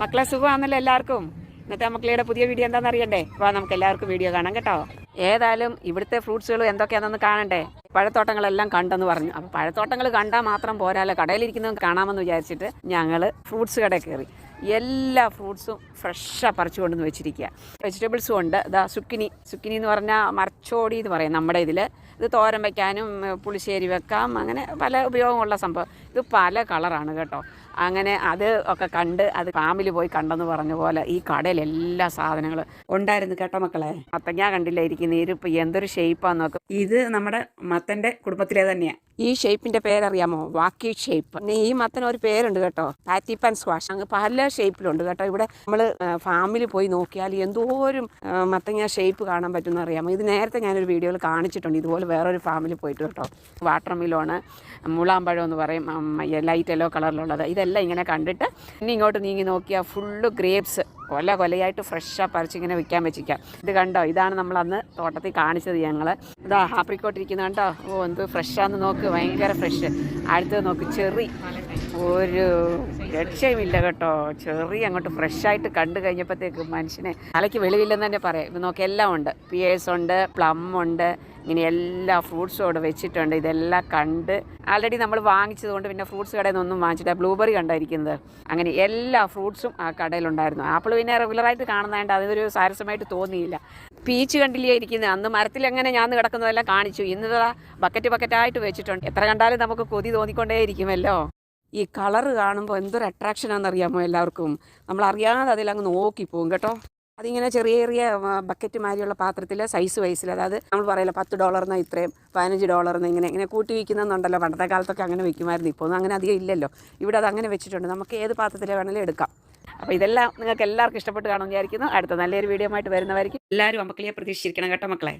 മക്കളെ സുഖമാണല്ലോ എല്ലാവർക്കും. ഇന്നത്തെ മക്കളുടെ പുതിയ വീഡിയോ എന്താണെന്ന് അറിയണ്ടേ? അപ്പോൾ നമുക്ക് എല്ലാവർക്കും വീഡിയോ കാണാം കേട്ടോ. ഏതായാലും ഇവിടുത്തെ ഫ്രൂട്ട്സുകൾ എന്തൊക്കെയാണെന്ന് കാണണ്ടേ. പഴത്തോട്ടങ്ങളെല്ലാം കണ്ടെന്ന് പറഞ്ഞു. അപ്പോൾ പഴത്തോട്ടങ്ങൾ കണ്ടാൽ മാത്രം പോരാല്ലോ, കടയിലിരിക്കുന്നത് കാണാമെന്ന് വിചാരിച്ചിട്ട് ഞങ്ങൾ ഫ്രൂട്ട്സ് കടയിൽ കയറി. എല്ലാ ഫ്രൂട്ട്സും ഫ്രഷാണ് പറിച്ചു കൊണ്ടുവന്ന് വെച്ചിരിക്കുക. വെജിറ്റബിൾസും ഉണ്ട്. ഇതാ സുക്കിനി എന്ന് പറഞ്ഞാൽ മരച്ചോടി എന്ന് പറയും നമ്മുടെ ഇതിൽ. ഇത് തോരൻ വയ്ക്കാനും പുളിശ്ശേരി വെക്കാം, അങ്ങനെ പല ഉപയോഗമുള്ള സംഭവം. ഇത് പല കളറാണ് കേട്ടോ. അങ്ങനെ അത് ഒക്കെ കണ്ട് അത് ഫാമിലി പോയി കണ്ടെന്ന് പറഞ്ഞ പോലെ ഈ കടയിൽ എല്ലാ സാധനങ്ങളും ഉണ്ടായിരുന്നു കേട്ടോ മക്കളെ. മത്തങ്ങ കണ്ടില്ല ഇരിക്കുന്ന ഇരുപ്പ് എന്തൊരു ഷേപ്പാന്ന് നോക്കും. ഇത് നമ്മുടെ മത്തൻ്റെ കുടുംബത്തിലെ തന്നെയാണ്. ഈ ഷേപ്പിൻ്റെ പേരറിയാമോ? വാക്കി ഷേപ്പ്. ഈ മത്തന് ഒരു പേരുണ്ട് കേട്ടോ, പാറ്റിപ്പൻ സ്ക്വാഷ്. അങ്ങ് പല ഷേപ്പിലുണ്ട് കേട്ടോ. ഇവിടെ നമ്മൾ ഫാമിലി പോയി നോക്കിയാൽ എന്തോരം മത്തങ്ങ ഷേപ്പ് കാണാൻ പറ്റുമെന്ന് അറിയാമോ? ഇത് നേരത്തെ ഞാനൊരു വീഡിയോയിൽ കാണിച്ചിട്ടുണ്ട്. ഇതുപോലെ വേറൊരു ഫാമിലി പോയിട്ട് കേട്ടോ. വാട്ടർ മിലോണ്, മുളാമ്പഴം എന്ന് പറയും, ലൈറ്റ് യെല്ലോ കളറിലുള്ളത്. ഇതെല്ലാം ഇങ്ങനെ കണ്ടിട്ട് ഇനി ഇങ്ങോട്ട് നീങ്ങി നോക്കിയാൽ ഫുള്ള് ഗ്രേപ്സ് കൊലയായിട്ട് ഫ്രഷാണ് പറിച്ചിങ്ങനെ വിൽക്കാൻ വെച്ചിരിക്കാം. ഇത് കണ്ടോ, ഇതാണ് നമ്മൾ അന്ന് തോട്ടത്തിൽ കാണിച്ചത് ഞങ്ങൾ. ഇതാ ഹാപ്രിക്കോട്ടിരിക്കുന്നത് കണ്ടോ. ഓ എന്ത് ഫ്രഷാന്ന് നോക്ക്, ഭയങ്കര ഫ്രഷ്. അടുത്തത് നോക്ക്, ചെറി. ഒരു രക്ഷയുമില്ല കേട്ടോ. ചെറി അങ്ങോട്ട് ഫ്രഷായിട്ട് കണ്ടു കഴിഞ്ഞപ്പോഴത്തേക്ക് മനുഷ്യനെ തലയ്ക്ക് വെളിവില്ലെന്ന് തന്നെ പറയാം. ഇത് നോക്കി എല്ലാം ഉണ്ട്. പിയേഴ്സ് ഉണ്ട്, പ്ലം ഉണ്ട്, ഇങ്ങനെ എല്ലാ ഫ്രൂട്ട്സും അവിടെ വെച്ചിട്ടുണ്ട്. ഇതെല്ലാം കണ്ട് ആൾറെഡി നമ്മൾ വാങ്ങിച്ചത് കൊണ്ട് പിന്നെ ഫ്രൂട്ട്സ് കടയിൽ നിന്നൊന്നും വാങ്ങിച്ചിട്ട് ബ്ലൂബെറി കണ്ടായിരിക്കുന്നത്. അങ്ങനെ എല്ലാ ഫ്രൂട്ട്സും ആ കടയിലുണ്ടായിരുന്നു. ആപ്പിൾ പിന്നെ റെഗുലറായിട്ട് കാണുന്നതുകൊണ്ട് അതൊരു സാരസമായിട്ട് തോന്നിയില്ല. പീച്ച് കണ്ടില്ലേ ഇരിക്കുന്നത്. അന്ന് മരത്തിലെങ്ങനെ ഞാൻ കിടക്കുന്നതെല്ലാം കാണിച്ചു. ഇന്നതാ ബക്കറ്റായിട്ട് വെച്ചിട്ടുണ്ട്. എത്ര കണ്ടാലും നമുക്ക് കൊതി തോന്നിക്കൊണ്ടേയിരിക്കുമല്ലോ. ഈ കളറ് കാണുമ്പോൾ എന്തൊരു അട്രാക്ഷനാണെന്നറിയാമോ എല്ലാവർക്കും. നമ്മളറിയാതെ അതിലങ്ങ് നോക്കിപ്പോവും കേട്ടോ. അതിങ്ങനെ ചെറിയ ബക്കറ്റ് മാതിരിയുള്ള പാത്രത്തിൽ സൈസ് വൈസിൽ, അതായത് നമ്മൾ പറയില്ല $10 ഇത്രയും, $15 ഇങ്ങനെ കൂട്ടി വയ്ക്കുന്നുണ്ടല്ലോ. പണ്ടത്തെ കാലത്തൊക്കെ അങ്ങനെ വയ്ക്കുമായിരുന്നു. ഇപ്പോൾ ഒന്നും അങ്ങനെ അധികം ഇല്ലല്ലോ. ഇവിടെ അത് അങ്ങനെ വെച്ചിട്ടുണ്ട്. നമുക്ക് ഏത് പാത്രത്തിൽ വേണമെങ്കിലും എടുക്കാം. അപ്പോൾ ഇതെല്ലാം നിങ്ങൾക്ക് എല്ലാവർക്കും ഇഷ്ടപ്പെട്ട് കാണുമെന്ന് വിചാരിക്കുന്നു. അടുത്ത നല്ലൊരു വീഡിയോ ആയിട്ട് വരുന്നവർക്ക് എല്ലാവരും അമ്പക്കളിയെ പ്രതീക്ഷിച്ചിരിക്കണം കേട്ടോ മക്കളെ.